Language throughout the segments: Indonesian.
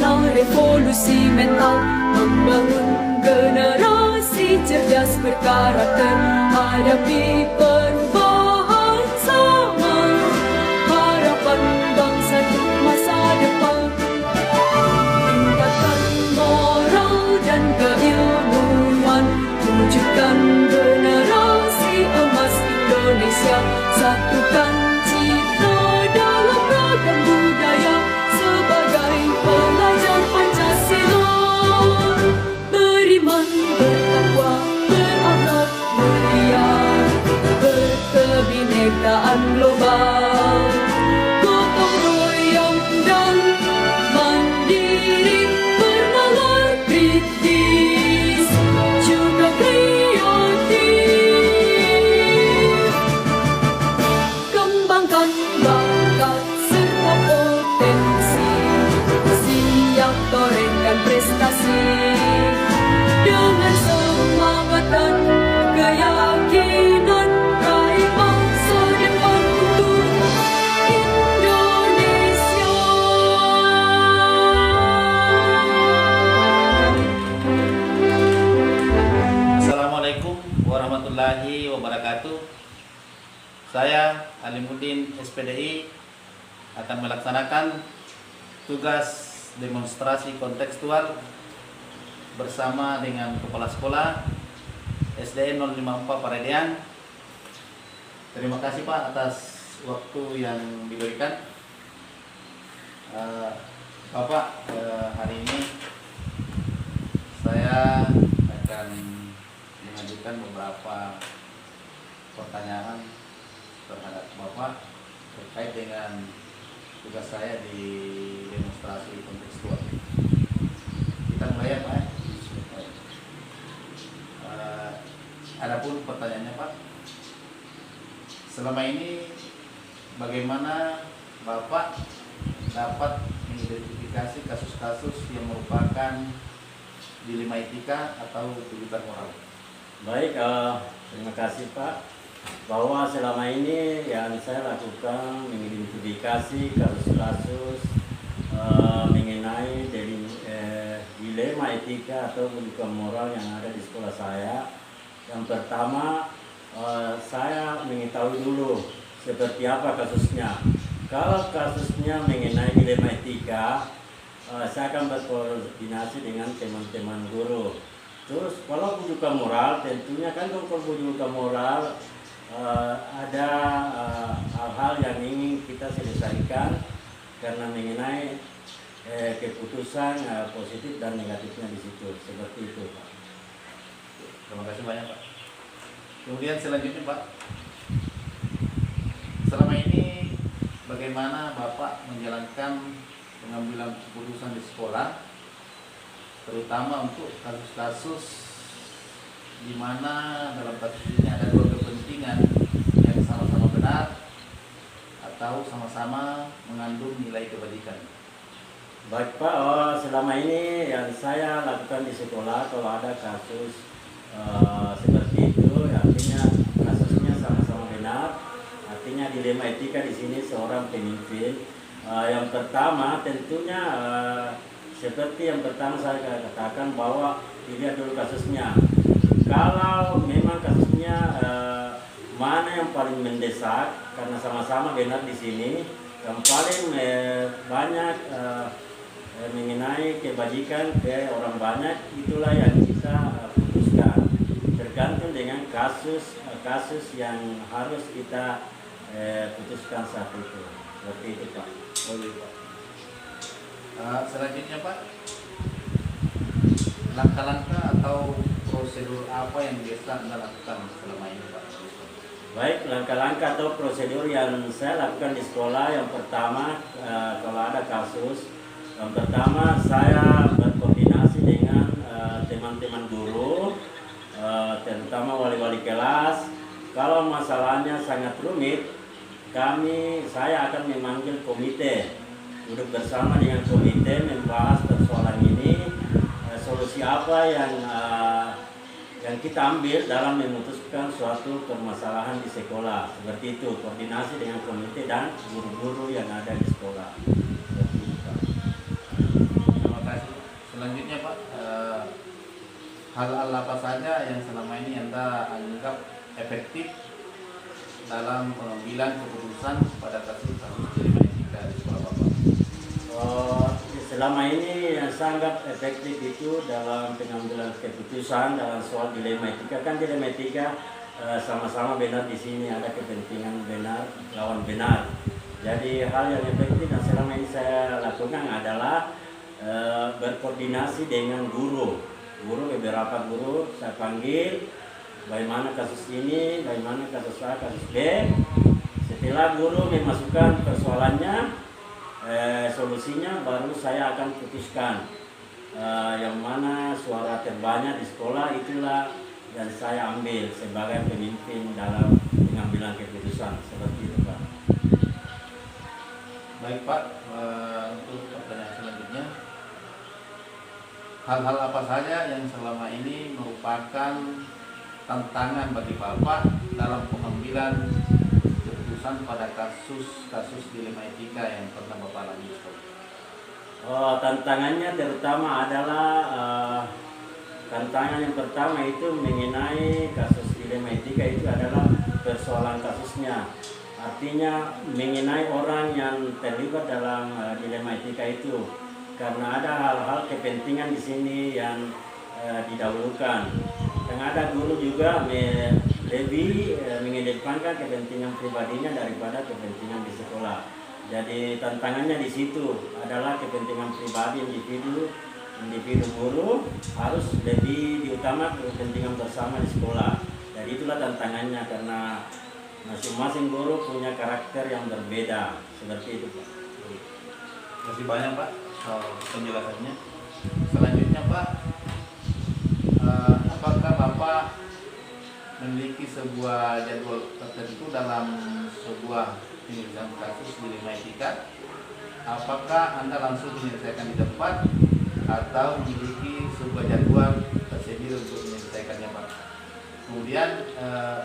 warna revolusi mental, membangun generasi cerdas berkarakter, hadapi perubahan zaman, harapan bangsa untuk masa depan. Tingkatkan moral dan keilmuan, wujudkan generasi emas Indonesia, satukan citra dalam ragam budaya sebagai pelajar Pancasila. Beriman, bertakwa, berakhlak mulia, berkebinekaan global, gotong royong dan mandiri, bernalar kritis juga kreatif. Kembangkan bakat serta potensi, siap torehkan prestasi, dengan semangat dan keyakinan, raih masa depan untuk Indonesia. Assalamualaikum warahmatullahi wabarakatuh. Saya Alimuddin SPDI akan melaksanakan tugas demonstrasi kontekstual bersama dengan Kepala Sekolah SDN 054 Paredean. Terima kasih Pak atas waktu yang diberikan. Bapak, hari ini saya akan mengajukan beberapa pertanyaan terhadap Bapak terkait dengan tugas saya di demonstrasi kontekstual. Kita mulai ya Pak. Adapun pertanyaannya Pak, selama ini bagaimana Bapak dapat mengidentifikasi kasus-kasus yang merupakan dilema etika atau tuntutan moral? Baik, terima kasih Pak. Bahwa selama ini yang saya lakukan mengidentifikasi kasus-kasus mengenai dilema etika atau tuntutan moral yang ada di sekolah saya. Yang pertama, saya mengetahui dulu seperti apa kasusnya. Kalau kasusnya mengenai dilema etika, saya akan berkoordinasi dengan teman-teman guru. Terus kalau tuntutan moral, tentunya kan kalau tuntutan moral ada hal-hal yang ingin kita selesaikan karena mengenai keputusan positif dan negatifnya di situ, seperti itu Pak. Terima kasih banyak Pak. Kemudian selanjutnya Pak, selama ini bagaimana Bapak menjalankan pengambilan keputusan di sekolah, terutama untuk kasus-kasus di mana dalam kasus ini ada dua kepentingan yang sama-sama benar atau sama-sama mengandung nilai kebajikan? Baik Pak, selama ini yang saya lakukan di sekolah kalau ada kasus seperti itu, artinya kasusnya sama-sama benar, artinya dilema etika di sini seorang pemimpin. Yang pertama tentunya seperti yang pertama saya katakan bahwa dilihat dulu kasusnya. Kalau memang kasusnya mana yang paling mendesak, karena sama-sama benar di sini, yang paling banyak mengenai kebajikan ke orang banyak, itulah yang kita putuskan. Tergantung dengan kasus yang harus kita putuskan saat itu. Seperti itu Pak. Boleh Pak. Selanjutnya Pak, langkah-langkah atau prosedur apa yang biasa Anda lakukan selama ini Pak? Baik, langkah-langkah atau prosedur yang saya lakukan di sekolah, yang pertama kalau ada kasus, yang pertama saya berkoordinasi dengan teman-teman guru, terutama wali-wali kelas. Kalau masalahnya sangat rumit, saya akan memanggil komite, duduk bersama dengan komite membahas persoalan ini, solusi apa yang kita ambil dalam memutuskan suatu permasalahan di sekolah. Seperti itu, koordinasi dengan komite dan guru-guru yang ada di sekolah. Terima hal-hal apa saja yang selama ini Anda anggap efektif dalam pengambilan keputusan pada kasus-kasus dilema etika di sekolah Bapak? Selama ini yang sangat efektif itu dalam pengambilan keputusan dalam soal dilema etika. Kan dilema etika sama-sama benar di sini, ada kepentingan benar lawan benar. Jadi hal yang efektif yang selama ini saya lakukan adalah berkoordinasi dengan guru. Beberapa guru saya panggil, bagaimana kasus ini, bagaimana kasus A, kasus B. Setelah guru memasukkan persoalannya, solusinya, baru saya akan putuskan yang mana suara terbanyak di sekolah, itulah yang saya ambil sebagai pemimpin dalam pengambilan keputusan. Seperti itu, Pak. Baik Pak, untuk pertanyaan selanjutnya, hal-hal apa saja yang selama ini merupakan tantangan bagi Bapak dalam pengambilan keputusan pada kasus-kasus dilema etika yang pernah Bapak alami di sekolah? Tantangannya terutama adalah tantangan yang pertama itu mengenai kasus dilema etika, itu adalah persoalan kasusnya. Artinya mengenai orang yang terlibat dalam dilema etika itu, karena ada hal-hal kepentingan di sini yang didahulukan. Dan ada guru juga lebih mengedepankan kepentingan pribadinya daripada kepentingan di sekolah. Jadi tantangannya di situ adalah kepentingan pribadi individu guru harus lebih diutamakan kepentingan bersama di sekolah. Jadi itulah tantangannya, karena masing-masing guru punya karakter yang berbeda. Seperti itu, Pak. Terima kasih banyak Pak penjelasannya. Selanjutnya Pak, apakah Bapak memiliki sebuah jadwal tertentu dalam sebuah penyelesaian kasus dilema etika? Apakah Anda langsung menyelesaikan di tempat atau memiliki sebuah jadwal tersedia untuk menyelesaikannya Pak? Kemudian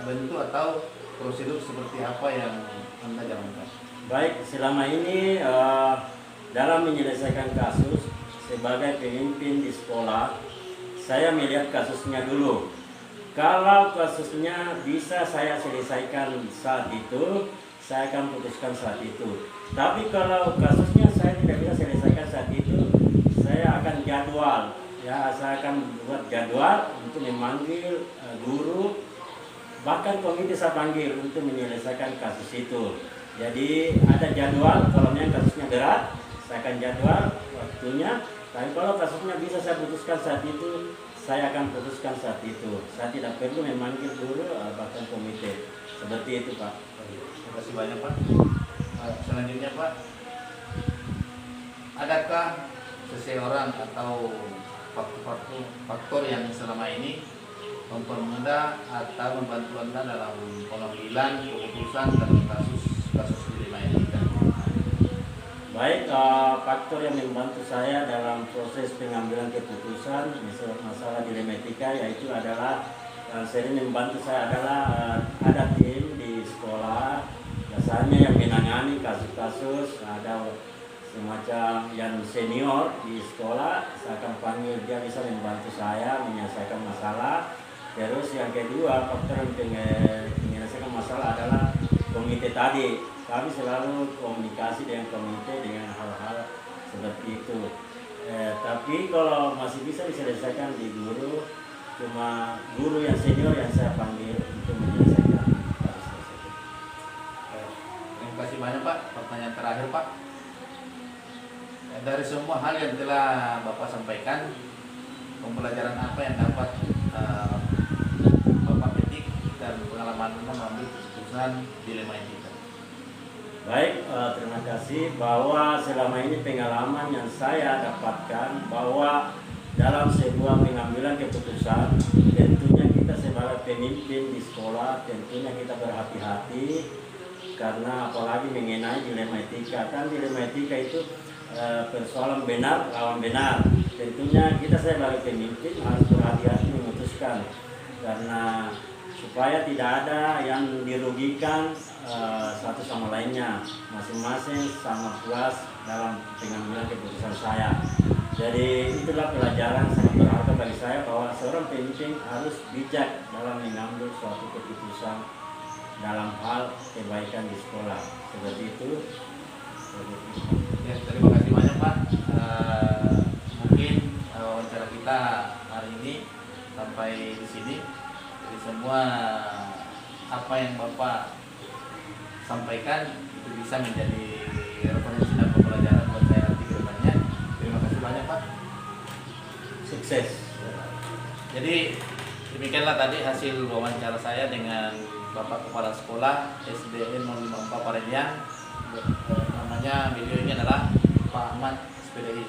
bentuk atau prosedur seperti apa yang Anda jalankan? Baik, selama ini dalam menyelesaikan kasus sebagai pemimpin di sekolah, saya melihat kasusnya dulu. Kalau kasusnya bisa saya selesaikan saat itu, saya akan putuskan saat itu. Tapi kalau kasusnya saya tidak bisa selesaikan saat itu, saya akan jadwal. Ya, saya akan buat jadwal untuk memanggil guru, bahkan komite saya panggil untuk menyelesaikan kasus itu. Jadi ada jadwal, kalau memang kasusnya berat, saya akan jadwal waktunya. Tapi kalau kasusnya bisa saya putuskan saat itu, saya akan putuskan saat itu. Saya tidak perlu memanggil guru, bahkan komite. Seperti itu, Pak. Terima kasih banyak Pak. Selanjutnya Pak, adakah seseorang atau faktor yang selama ini mempermudah atau membantu Anda dalam pengambilan keputusan dalam kasus dilema etika? Baik, faktor yang membantu saya dalam proses pengambilan keputusan masalah dilema etika yaitu adalah yang sering membantu saya adalah ada tim di sekolah, biasanya yang menangani kasus-kasus, ada semacam yang senior di sekolah, saya akan panggil, dia bisa membantu saya menyelesaikan masalah. Terus yang kedua, faktor yang menyelesaikan masalah adalah komite tadi. Kami selalu komunikasi dengan komite dengan hal-hal seperti itu. Tapi kalau masih bisa diselesaikan di guru, cuma guru yang senior yang saya panggil untuk menyelesaikan kasus tersebut. Terima kasih banyak Pak. Pertanyaan terakhir Pak. Dari semua hal yang telah Bapak sampaikan, pembelajaran apa yang dapat Bapak petik dan pengalaman mengambil keputusan dilema etika? Baik, terima kasih bahwa selama ini pengalaman yang saya dapatkan bahwa dalam sebuah pengambilan keputusan, tentunya kita sebagai pemimpin di sekolah tentunya kita berhati-hati, karena apalagi mengenai dilema etika. Kan dilema etika itu persoalan benar lawan benar. Tentunya kita sebagai pemimpin harus berhati-hati memutuskan, karena supaya tidak ada yang dirugikan satu sama lainnya, masing-masing sama puas dalam pengambilan keputusan saya. Jadi itulah pelajaran sangat berharga bagi saya bahwa seorang pemimpin harus bijak dalam mengambil suatu keputusan dalam hal kebaikan di sekolah. Seperti itu. Ya, terima kasih banyak Pak. Mungkin wawancara kita hari ini sampai di sini. Jadi semua apa yang Bapak sampaikan itu bisa menjadi referensi dan pembelajaran buat saya nanti ke depannya. Terima kasih banyak Pak. Sukses. Jadi demikianlah tadi hasil wawancara saya dengan Bapak Kepala Sekolah SDN 054 Parelian. Namanya beliau ini adalah Pak Ahmad SPDI.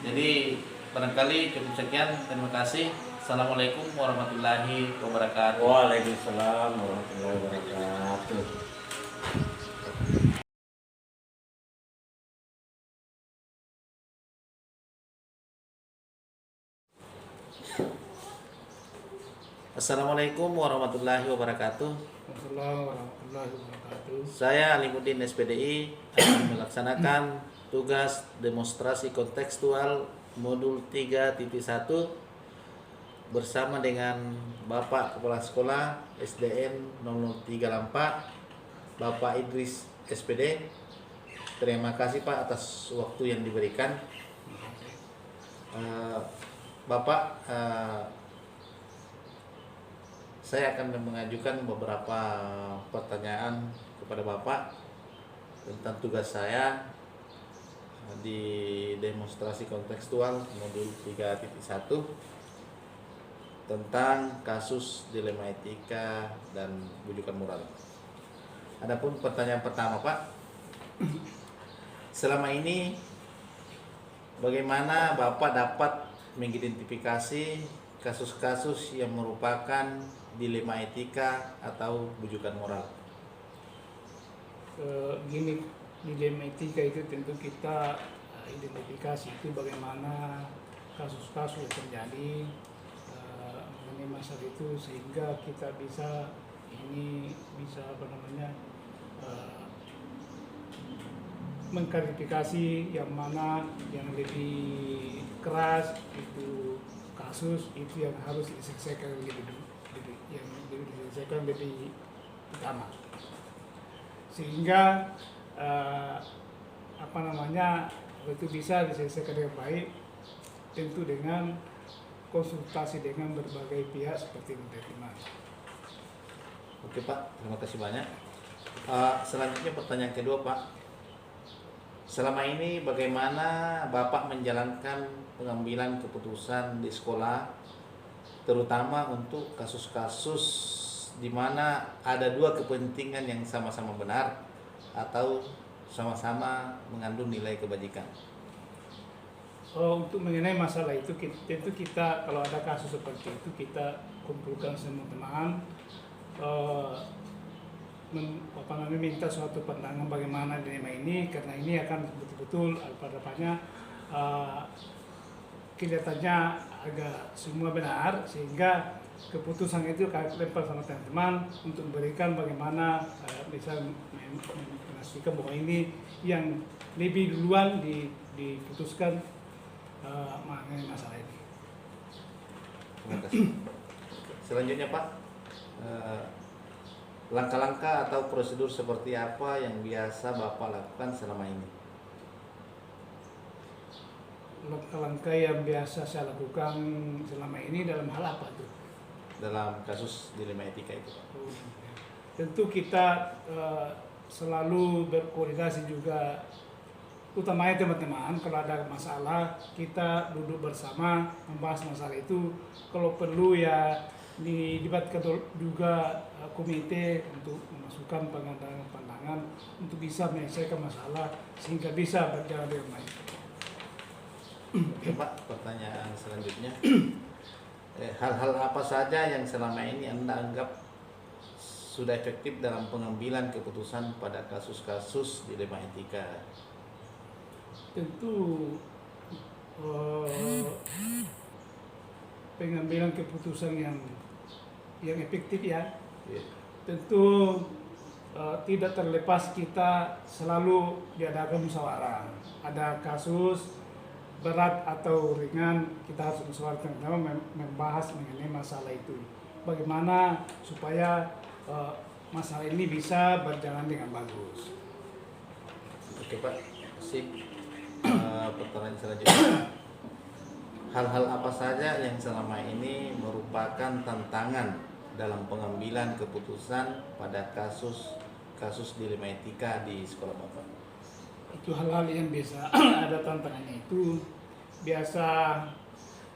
Jadi barangkali cukup sekian. Terima kasih. Assalamualaikum warahmatullahi wabarakatuh. Waalaikumsalam warahmatullahi wabarakatuh. Assalamualaikum warahmatullahi wabarakatuh. Assalamualaikum warahmatullahi wabarakatuh. Saya Alimuddin SPDI akan melaksanakan tugas demonstrasi kontekstual modul 3.1 bersama dengan Bapak Kepala Sekolah SDN 003 Lampak, Bapak Idris SPD. Terima kasih Pak atas waktu yang diberikan. Bapak, saya akan mengajukan beberapa pertanyaan kepada Bapak tentang tugas saya di demonstrasi kontekstual modul 3.1 tentang kasus dilema etika dan bujukan moral. Adapun pertanyaan pertama Pak, selama ini bagaimana Bapak dapat mengidentifikasi kasus-kasus yang merupakan dilema etika atau bujukan moral? Gini, dilema etika itu tentu kita identifikasi itu bagaimana kasus-kasus yang terjadi mengenai masalah itu sehingga kita bisa mengklarifikasi yang mana yang lebih keras itu kasus itu yang harus diselesaikan lebih utama sehingga itu bisa diselesaikan dengan baik, tentu dengan konsultasi dengan berbagai pihak seperti manajemen. Oke Pak, terima kasih banyak. Selanjutnya pertanyaan kedua Pak, selama ini bagaimana Bapak menjalankan pengambilan keputusan di sekolah, terutama untuk kasus-kasus di mana ada dua kepentingan yang sama-sama benar atau sama-sama mengandung nilai kebajikan? Untuk mengenai masalah itu, tentu kita kalau ada kasus seperti itu kita kumpulkan semua teman, minta suatu pandangan bagaimana dilema ini, karena ini akan betul-betul kelihatannya agak semua benar, sehingga keputusan itu kami lempar sama teman-teman untuk memberikan bagaimana bisa memastikan bahwa ini yang lebih duluan diputuskan mengenai masalah ini. Terima kasih. Selanjutnya Pak, langkah-langkah atau prosedur seperti apa yang biasa Bapak lakukan selama ini? Langkah-langkah yang biasa saya lakukan selama ini dalam hal apa tuh? Dalam kasus dilema etika itu Pak. Tentu kita selalu berkoordinasi juga, utamanya teman-teman kalau ada masalah kita duduk bersama membahas masalah itu, kalau perlu ya dilibatkan juga komite untuk memasukkan pandangan untuk bisa menyelesaikan masalah sehingga bisa berjalan dengan baik. Oke Pak, pertanyaan selanjutnya, hal-hal apa saja yang selama ini Anda anggap sudah efektif dalam pengambilan keputusan pada kasus-kasus dilema etika? Tentu pengambilan keputusan yang efektif ya. Tentu tidak terlepas kita selalu diadakan musyawarah. Ada kasus berat atau ringan, kita harus musyawarahkan membahas mengenai masalah itu. Bagaimana supaya masalah ini bisa berjalan dengan bagus. Oke Pak, sip. Pertanyaan selanjutnya, hal-hal apa saja yang selama ini merupakan tantangan dalam pengambilan keputusan pada kasus dilema etika di sekolah Bapak? Itu hal-hal yang biasa ada tantangannya. Itu biasa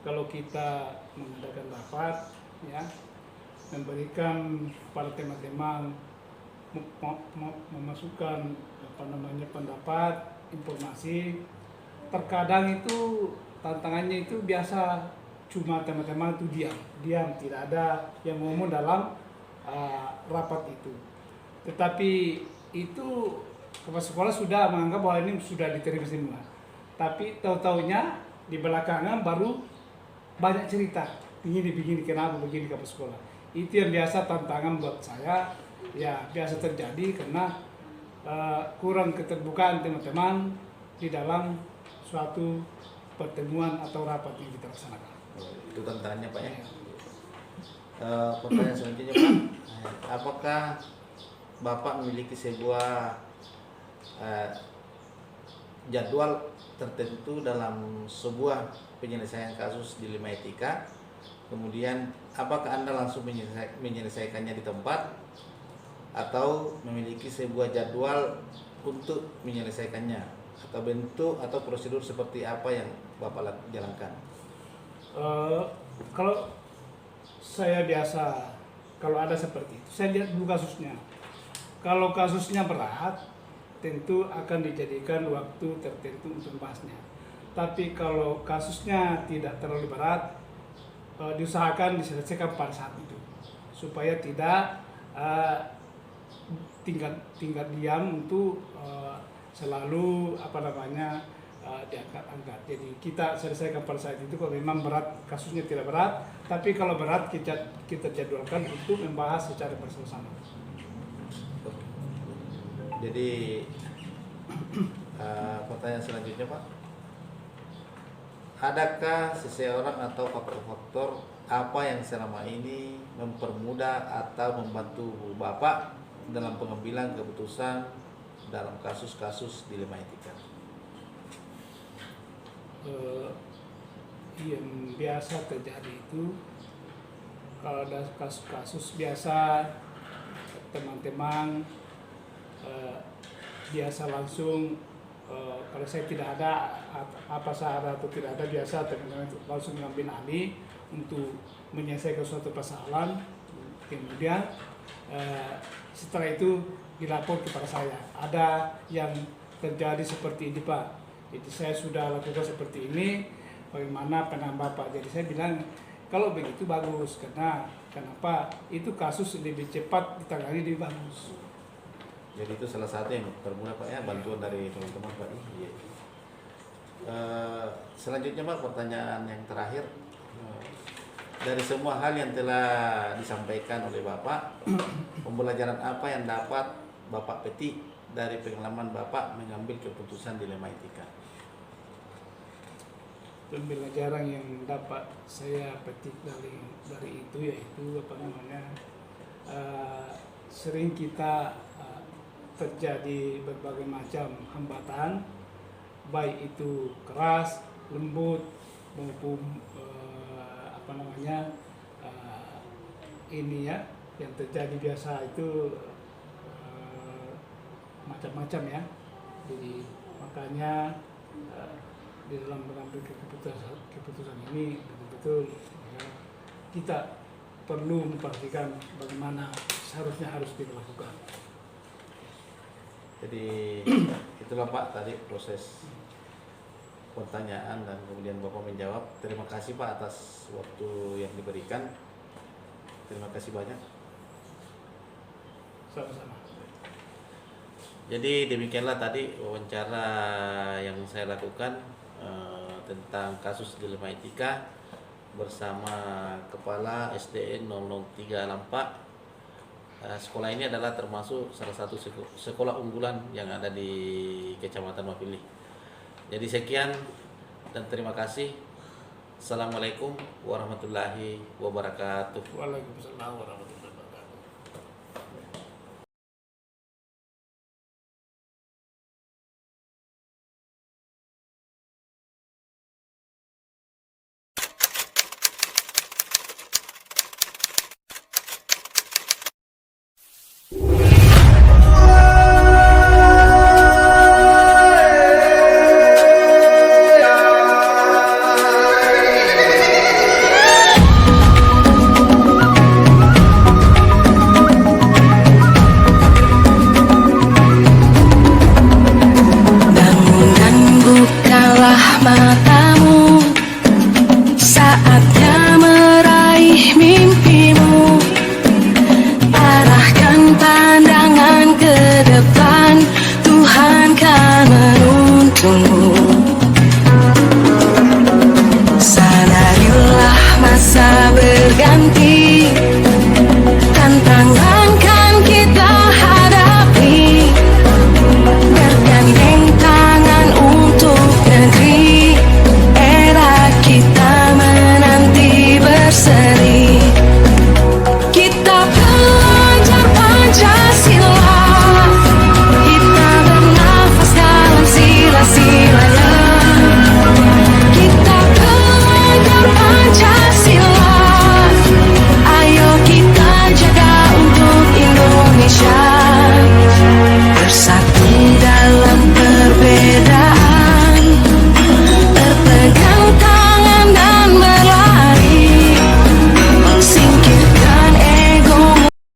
kalau kita mengadakan rapat, ya, memberikan pada teman-teman memasukkan pendapat, informasi. Terkadang itu tantangannya itu biasa cuma teman-teman itu diam, tidak ada yang ngomong dalam rapat itu. Tetapi itu kepala sekolah sudah menganggap bahwa ini sudah diterima semua. Tapi tahu-taunya di belakangan baru banyak cerita. Begini, kenapa begini kepala sekolah. Itu yang biasa tantangan buat saya. Ya biasa terjadi karena kurang keterbukaan teman-teman di dalam suatu pertemuan atau rapat yang kita laksanakan. Itu tantangannya Pak ya. Pertanyaan selanjutnya Pak, apakah Bapak memiliki sebuah jadwal tertentu dalam sebuah penyelesaian kasus dilema etika? Kemudian apakah Anda langsung menyelesaikannya di tempat atau memiliki sebuah jadwal untuk menyelesaikannya, atau bentuk atau prosedur seperti apa yang Bapak jalankan? Kalau saya biasa, kalau ada seperti itu, saya lihat dulu kasusnya. Kalau kasusnya berat, tentu akan dijadikan waktu tertentu untuk membahasnya. Tapi kalau kasusnya tidak terlalu berat, diusahakan diselesaikan pada saat itu, supaya tidak tinggal diam untuk selalu diangkat-angkat. Jadi kita selesaikan pada saat itu. Kalau memang berat, kasusnya tidak berat, tapi kalau berat kita jadwalkan untuk membahas secara bersama-sama. Jadi pertanyaan selanjutnya Pak, adakah seseorang atau faktor-faktor apa yang selama ini mempermudah atau membantu Bapak dalam pengambilan keputusan dalam kasus-kasus dilema etika? Yang biasa terjadi itu, kalau ada kasus-kasus biasa teman-teman biasa langsung, kalau saya tidak ada apa saya ada atau tidak ada, biasa teman-teman langsung mengambil alih untuk menyelesaikan suatu persoalan. Kemudian setelah itu dilapor kepada saya, ada yang terjadi seperti ini Pak, jadi saya sudah lakukan seperti ini, bagaimana pandangan Bapak? Jadi saya bilang kalau begitu bagus, karena kenapa itu kasus lebih cepat ditangani, lebih bagus. Jadi itu salah satu yang termudah Pak ya, bantuan dari teman-teman Pak. Iya. Selanjutnya Pak, pertanyaan yang terakhir. Dari semua hal yang telah disampaikan oleh Bapak, pembelajaran apa yang dapat Bapak petik dari pengalaman Bapak mengambil keputusan dilema etika? Pembelajaran yang dapat saya petik dari itu yaitu sering kita terjadi berbagai macam hambatan, baik itu keras, lembut maupun ini ya, yang terjadi biasa itu macam-macam ya. Jadi makanya di dalam mengambil keputusan ini betul-betul ya, kita perlu memperhatikan bagaimana seharusnya harus dilakukan. Jadi itulah Pak tadi proses pertanyaan dan kemudian Bapak menjawab. Terima kasih Pak atas waktu yang diberikan. Terima kasih banyak. Sama-sama. Jadi demikianlah tadi wawancara yang saya lakukan tentang kasus dilema etika bersama Kepala SDN 003 Lampak. Sekolah ini adalah termasuk salah satu sekolah unggulan yang ada di Kecamatan Mapili. Jadi sekian dan terima kasih. Assalamualaikum warahmatullahi wabarakatuh. Waalaikumsalam warahmatullahi wabarakatuh.